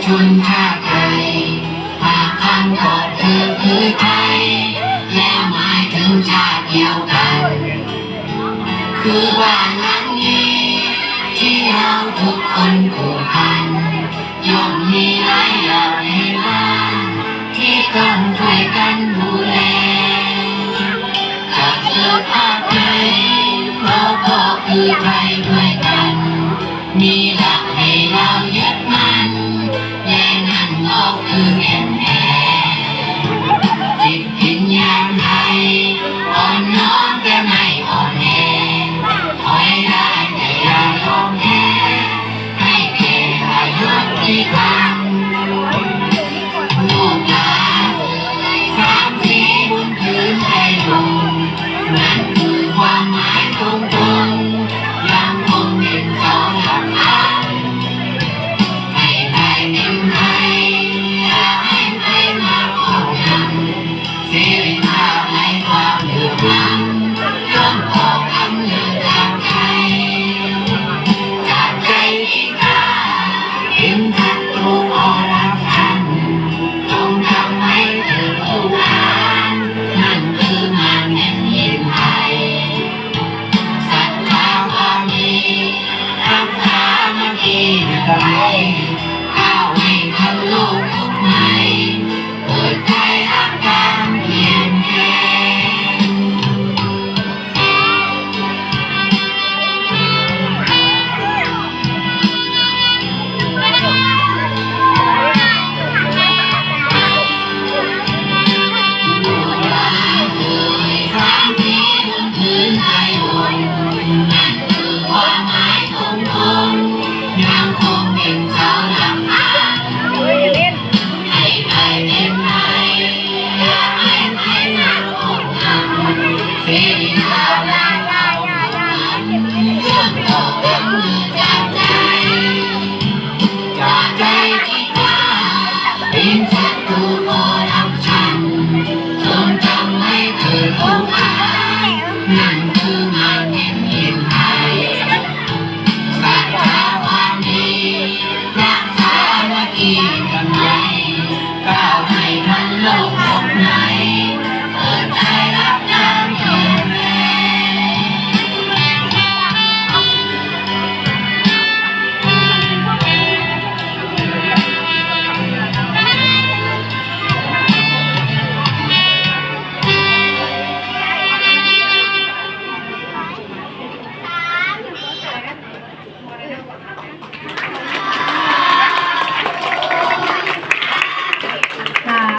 ชนชาติไทยหากคำตอบเธอคือไทยแล้วหมายถึงชาติเดียวกันคือบ้านหลังนี้ที่เราทุกคนผูกพันย่อมมีหลายอย่างในบ้านที่ต้องช่วยกันดูแลจะเกิดภาพไหนเราก็คือไทยด้วยกันมีหลักให้เรายึดมั่นและนั่นก็คือแก่นแท้จิตวิญญาณไทยอ่อนน้อมแต่ไม่อ่อนแอถอยได้แต่อย่ายอมแพ้ให้แก่อายุที่ทำลูกหลานสามสีบนพื้นไทยลงนั่นคือความหมายตรงๆยังคงเป็นเสาหลักให้ไทยเป็นไทยอย่าให้ใครมาครอบงำเสรีภาพในความเหลื่อมล้ำย่อมออกกำเนิดจากไทยจากใจที่กล้าเป็นศัตรูคอร์รัปชันจงทำให้เธอผู้อ่านนั่นคืองานแผ่นดินไทยศรัทธาความดีรักษามัคคีด้วยก้าวให้ทันโลกทุกใหม่เปิดใจรักการเปลี่ยนแปลงลูกหลานเอ่ยสามสีบนพื้นไทยบนนั่นคือความหมายตรงๆยังคงเป็นเสาหลักให้ไทยเป็นไทยอย่าให้ใครมาครอบงำเสรีภาพและความเหลื่อมล้ำย่อมออกกำเนิดจากใจที่กล้าเป็นศัตรูคอ